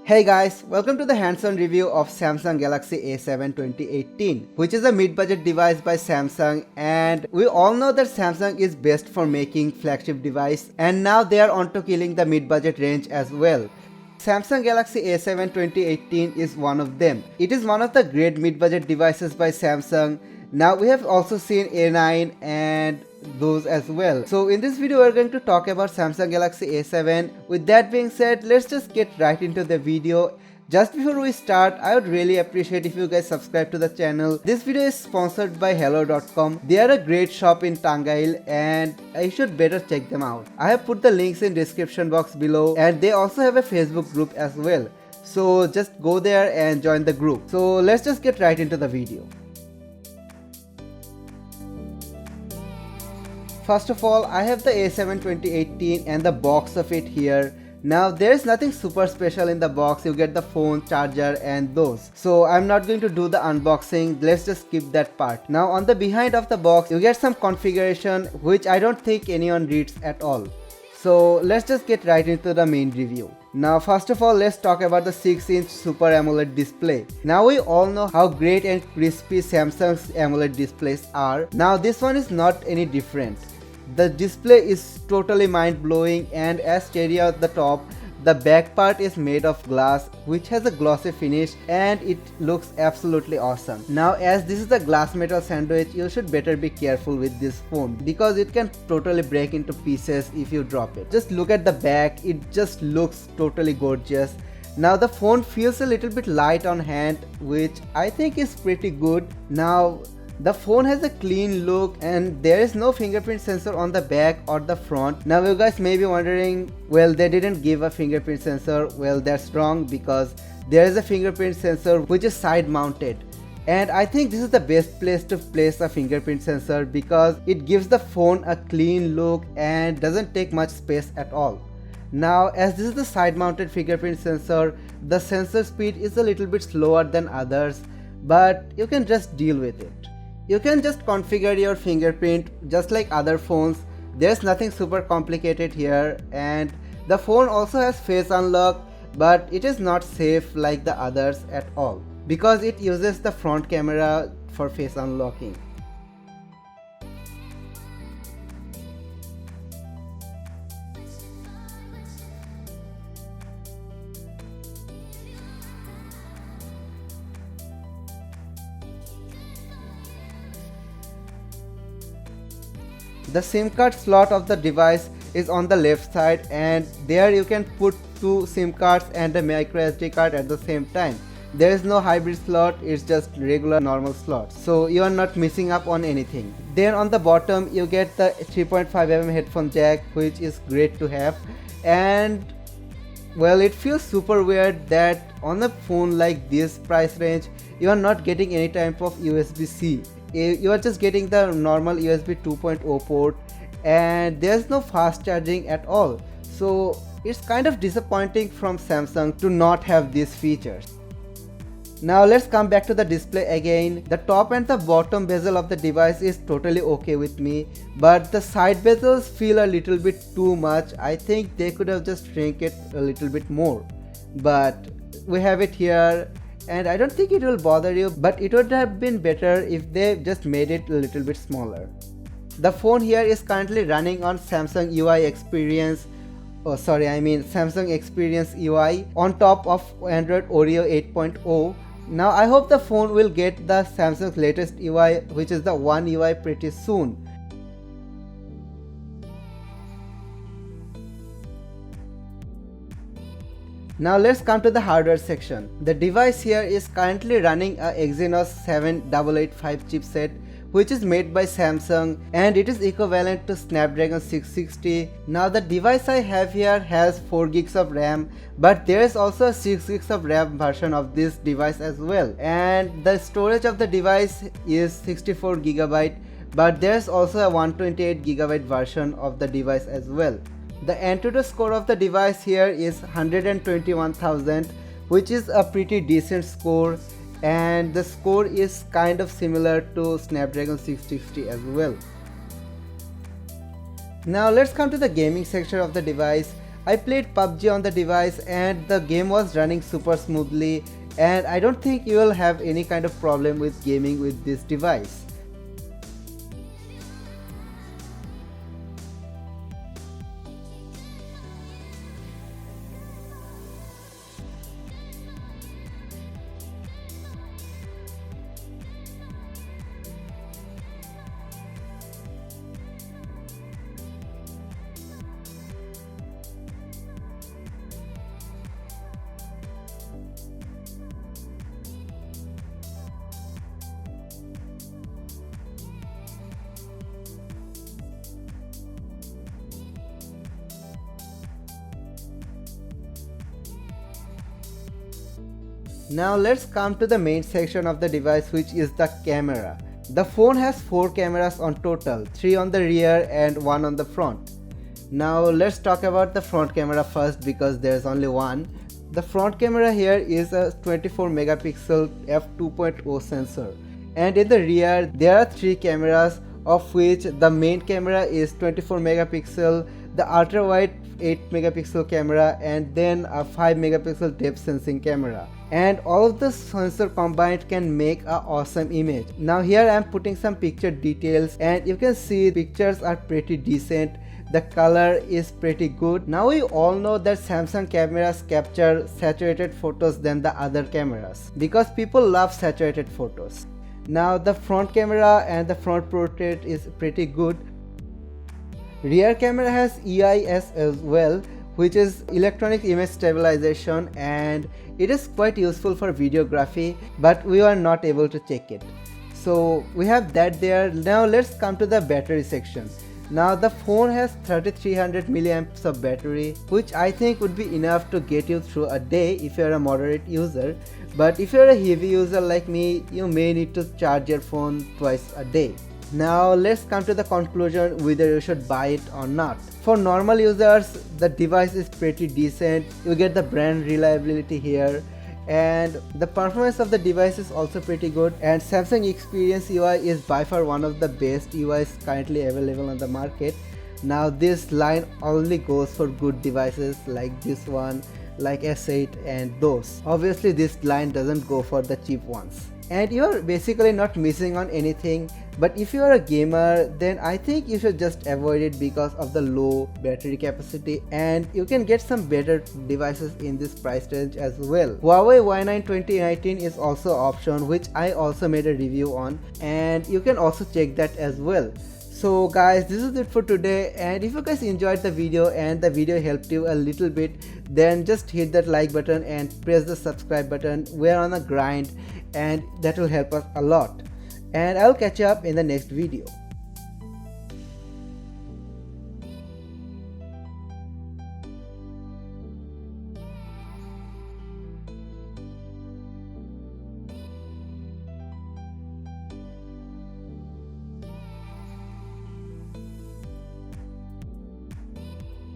Hey guys, welcome to the hands-on review of Samsung Galaxy A7 2018, which is a mid-budget device by Samsung, and we all know that Samsung is best for making flagship device, and now they are on to killing the mid-budget range as well. Samsung Galaxy A7 2018 is one of them. It is one of the great mid-budget devices by Samsung. Now we have also seen A9 and those as well. So in this video we're going to talk about Samsung Galaxy A7. With that being said, let's just get right into the video. Just before we start, I would really appreciate if you guys subscribe to the channel. This video is sponsored by hello.com. They are a great shop in Tangail and you should better check them out. I have put the links in description box below, and they also have a Facebook group as well. So just go there and join the group. So let's just get right into the video. First of all, I have the A7 2018 and the box of it here. Now there is nothing super special in the box. You get the phone, charger and those. So I'm not going to do the unboxing. Let's just skip that part. Now on the behind of the box, you get some configuration which I don't think anyone reads at all. So let's just get right into the main review. Now first of all, let's talk about the 6-inch Super AMOLED display. Now we all know how great and crispy Samsung's AMOLED displays are. Now this one is not any different. The display is totally mind-blowing, and as cherry at the top, the back part is made of glass which has a glossy finish and it looks absolutely awesome. Now as this is a glass metal sandwich, you should better be careful with this phone because it can totally break into pieces if you drop it. Just look at the back, it just looks totally gorgeous. Now the phone feels a little bit light on hand, which I think is pretty good. Now the phone has a clean look and there is no fingerprint sensor on the back or the front. Now you guys may be wondering, well, they didn't give a fingerprint sensor. Well, that's wrong because there is a fingerprint sensor which is side mounted. And I think this is the best place to place a fingerprint sensor because it gives the phone a clean look and doesn't take much space at all. Now as this is the side mounted fingerprint sensor, the sensor speed is a little bit slower than others, but you can just deal with it. You can just configure your fingerprint just like other phones. There's nothing super complicated here, and the phone also has face unlock, but it is not safe like the others at all because it uses the front camera for face unlocking. The SIM card slot of the device is on the left side, and there you can put two SIM cards and a micro SD card at the same time. There is no hybrid slot, it's just regular normal slot, so you are not missing up on anything. Then on the bottom you get the 3.5mm headphone jack, which is great to have. And well, it feels super weird that on a phone like this price range you are not getting any type of USB-C. You are just getting the normal USB 2.0 port and there's no fast charging at all. So it's kind of disappointing from Samsung to not have these features. Now let's come back to the display again. The top and the bottom bezel of the device is totally okay with me, but the side bezels feel a little bit too much. I think they could have just shrink it a little bit more, but we have it here. And I don't think it will bother you, but it would have been better if they just made it a little bit smaller. The phone here is currently running on Samsung UI Experience, Samsung Experience UI on top of Android Oreo 8.0. Now I hope the phone will get the Samsung's latest UI, which is the One UI, pretty soon. Now let's come to the hardware section. The device here is currently running a Exynos 7885 chipset, which is made by Samsung, and it is equivalent to Snapdragon 660. Now the device I have here has 4 gigs of RAM, but there is also a 6 gigs of RAM version of this device as well. And the storage of the device is 64 GB, but there is also a 128 GB version of the device as well. The Antutu score of the device here is 121,000, which is a pretty decent score, and the score is kind of similar to Snapdragon 660 as well. Now let's come to the gaming section of the device. I played PUBG on the device and the game was running super smoothly, and I don't think you will have any kind of problem with gaming with this device. Now let's come to the main section of the device, which is the camera. The phone has 4 cameras on total, 3 on the rear and 1 on the front. Now let's talk about the front camera first because there's only one. The front camera here is a 24 megapixel f2.0 sensor, and in the rear there are 3 cameras, of which the main camera is 24 megapixel, the ultra wide 8 megapixel camera, and then a 5 megapixel depth sensing camera. And all of the sensor combined can make a awesome image. Now here I am putting some picture details, and you can see pictures are pretty decent. The color is pretty good. Now we all know that Samsung cameras capture saturated photos than the other cameras because people love saturated photos. Now the front camera and the front portrait is pretty good. Rear camera has EIS as well, which is electronic image stabilization, and it is quite useful for videography, but we are not able to check it. So we have that there. Now let's come to the battery section. Now the phone has 3300 milliamps of battery, which I think would be enough to get you through a day if you are a moderate user, but if you are a heavy user like me, you may need to charge your phone twice a day. Now let's come to the conclusion whether you should buy it or not. For normal users, the device is pretty decent. You get the brand reliability here, and the performance of the device is also pretty good, and Samsung Experience UI is by far one of the best UIs currently available on the market. Now this line only goes for good devices like this one, like S8 and those. Obviously this line doesn't go for the cheap ones, and you are basically not missing on anything. But if you are a gamer, then I think you should just avoid it because of the low battery capacity, and you can get some better devices in this price range as well. Huawei Y9 2019 is also an option, which I also made a review on, and you can also check that as well. So guys, this is it for today, and if you guys enjoyed the video and the video helped you a little bit, then just hit that like button and press the subscribe button. We're on a grind and that will help us a lot, and I'll catch you up in the next video.